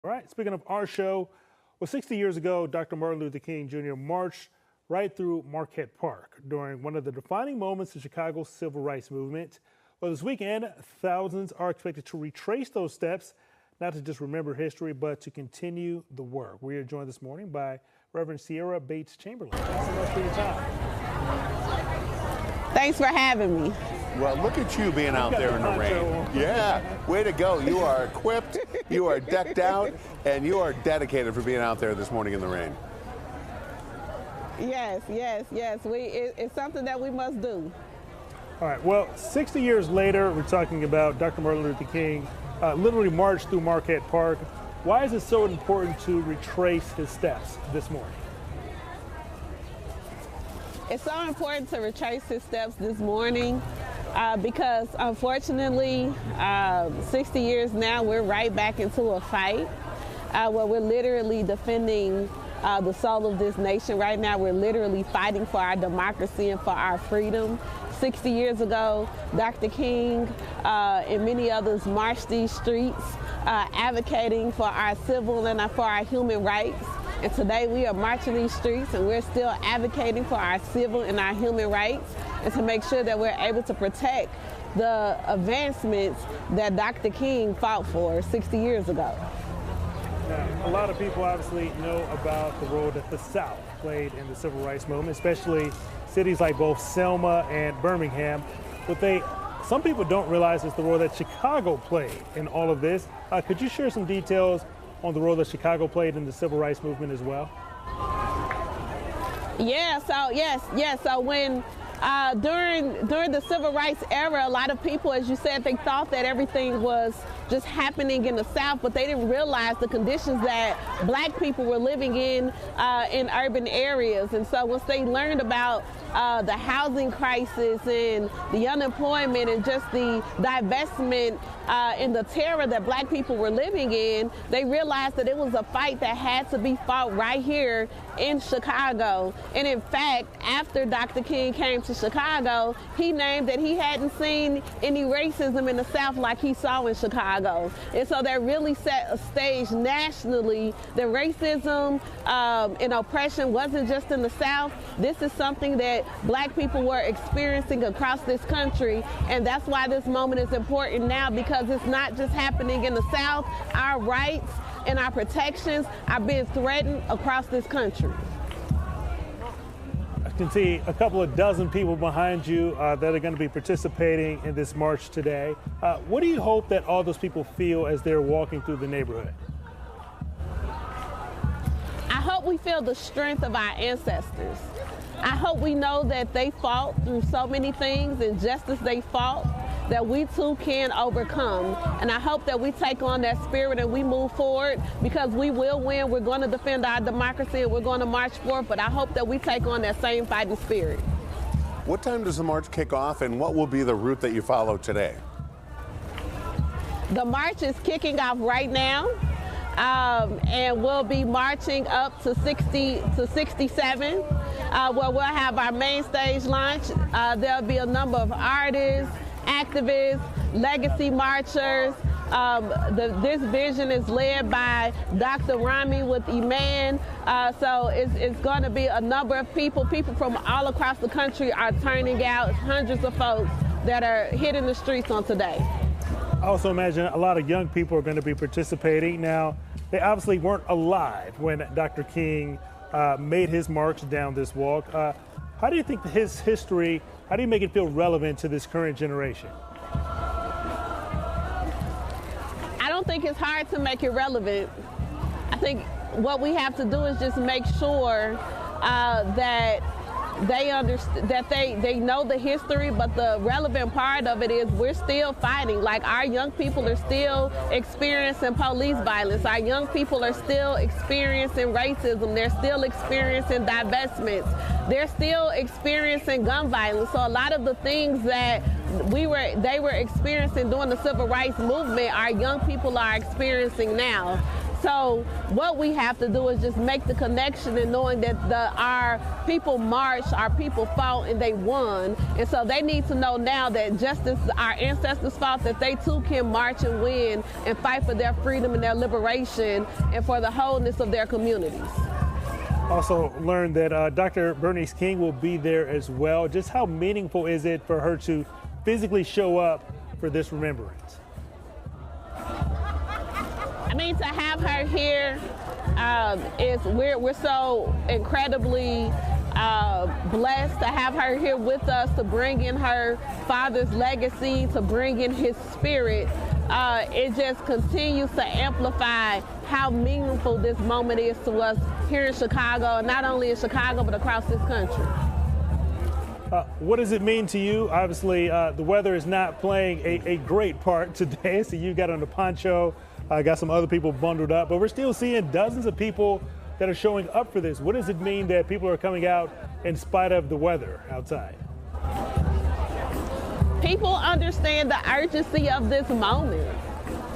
All right, speaking of our show, well, 60 years ago, Dr. Martin Luther King Jr. marched right through Marquette Park during one of the defining moments of Chicago's civil rights movement. Well, this weekend, thousands are expected to retrace those steps, not to just remember history, but to continue the work. We are joined this morning by Reverend Ciera Bates-Chamberlain. Thanks so much for your time. Thanks for having me. Well, look at you being out there in the rain. Yeah, way to go. You are equipped, you are decked out, and you are dedicated for being out there this morning in the rain. Yes. It's something that we must do. All right, well, 60 years later, we're talking about Dr. Martin Luther King literally marched through Marquette Park. Why is it so important to retrace his steps this morning? It's so important to retrace his steps this morning because unfortunately, 60 years now, we're right back into a fight where we're literally defending the soul of this nation. Right now, we're literally fighting for our democracy and for our freedom. 60 years ago, Dr. King and many others marched these streets advocating for our civil and for our human rights. And today we are marching these streets and we're still advocating for our civil and our human rights and to make sure that we're able to protect the advancements that Dr. King fought for 60 years ago. Now, a lot of people obviously know about the role that the South played in the civil rights movement, especially cities like both Selma and Birmingham. But some people don't realize is the role that Chicago played in all of this. Could you share some details on the role that Chicago played in the civil rights movement as well? Yeah, so when during the civil rights era, a lot of people, as you said, they thought that everything was just happening in the South, but they didn't realize the conditions that black people were living in urban areas. And so once they learned about the housing crisis and the unemployment and just the divestment and the terror that black people were living in, they realized that it was a fight that had to be fought right here in Chicago. And in fact, after Dr. King came to Chicago, he named that he hadn't seen any racism in the South like he saw in Chicago. And so that really set a stage nationally that racism and oppression wasn't just in the South. This is something that black people were experiencing across this country. And that's why this moment is important now, because it's not just happening in the South. Our rights and our protections are being threatened across this country. I can see a couple of dozen people behind you that are going to be participating in this march today. What do you hope that all those people feel as they're walking through the neighborhood? I hope we feel the strength of our ancestors. I hope we know that they fought through so many things, and just as they fought, that we too can overcome. And I hope that we take on that spirit and we move forward, because we will win. We're going to defend our democracy and we're going to march forward, but I hope that we take on that same fighting spirit. What time does the march kick off, and what will be the route that you follow today? The march is kicking off right now. And we'll be marching up to 67, where we'll have our main stage launch. There'll be a number of artists, activists, legacy marchers. This vision is led by Dr. Rami with Iman. So it's going to be a number of people from all across the country are turning out, hundreds of folks that are hitting the streets on today. I also imagine a lot of young people are going to be participating. Now, they obviously weren't alive when Dr. King made his march down this walk. How do you think his history, how do you make it feel relevant to this current generation? I don't think it's hard to make it relevant. I think what we have to do is just make sure that they understand, that they know the history, but the relevant part of it is we're still fighting. Like, our young people are still experiencing police violence. Our young people are still experiencing racism. They're still experiencing divestments. They're still experiencing gun violence. So a lot of the things that they were experiencing during the civil rights movement, our young people are experiencing now. So what we have to do is just make the connection and knowing that our people marched, our people fought, and they won. And so they need to know now that just as our ancestors fought, that they too can march and win and fight for their freedom and their liberation and for the wholeness of their communities. Also learned that Dr. Bernice King will be there as well. Just how meaningful is it for her to physically show up for this remembrance? I mean, to have her here we're so incredibly blessed to have her here with us, to bring in her father's legacy, to bring in his spirit. It just continues to amplify how meaningful this moment is to us here in Chicago, and not only in Chicago, but across this country. What does it mean to you? Obviously, the weather is not playing a great part today. So you got on the poncho, got some other people bundled up, but we're still seeing dozens of people that are showing up for this. What does it mean that people are coming out in spite of the weather outside? People understand the urgency of this moment.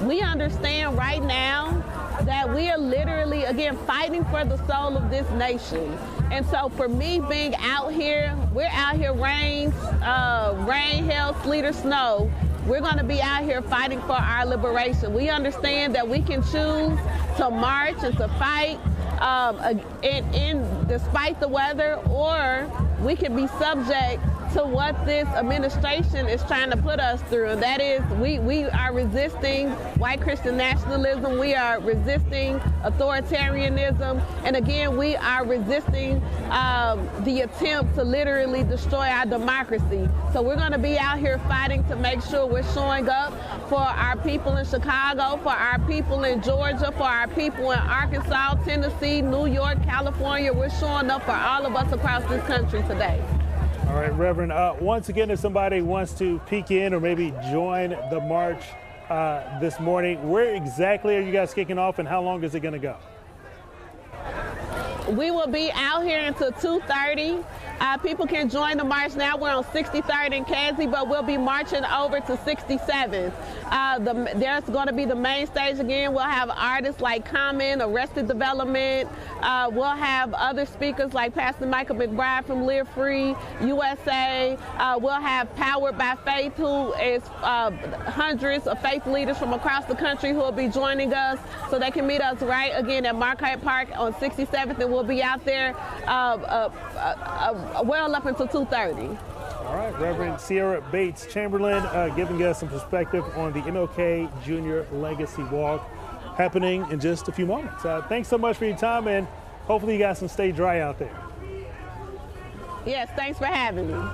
We understand right now that we are literally, again, fighting for the soul of this nation. And so for me being out here, we're out here rain, hail, sleet, or snow. We're going to be out here fighting for our liberation. We understand that we can choose to march and to fight despite the weather, or we can be subject to what this administration is trying to put us through. And that is, we are resisting white Christian nationalism. We are resisting authoritarianism. And again, we are resisting the attempt to literally destroy our democracy. So we're going to be out here fighting to make sure we're showing up for our people in Chicago, for our people in Georgia, for our people in Arkansas, Tennessee, New York, California. We're showing up for all of us across this country today. All right, Reverend, once again, if somebody wants to peek in or maybe join the march this morning, where exactly are you guys kicking off and how long is it going to go? We will be out here until 2:30. People can join the march now. We're on 63rd and Casey, but we'll be marching over to 67th. There's going to be the main stage again. We'll have artists like Common, Arrested Development. We'll have other speakers like Pastor Michael McBride from Live Free USA. We'll have Powered by Faith, who is hundreds of faith leaders from across the country who will be joining us, so they can meet us right again at Marquette Park on 67th, and we'll be out there well up until 2:30. All right, Reverend Ciera Bates Chamberlain giving us some perspective on the MLK Jr. Legacy Walk happening in just a few moments. Thanks so much for your time, and hopefully you guys can stay dry out there. Yes, thanks for having me.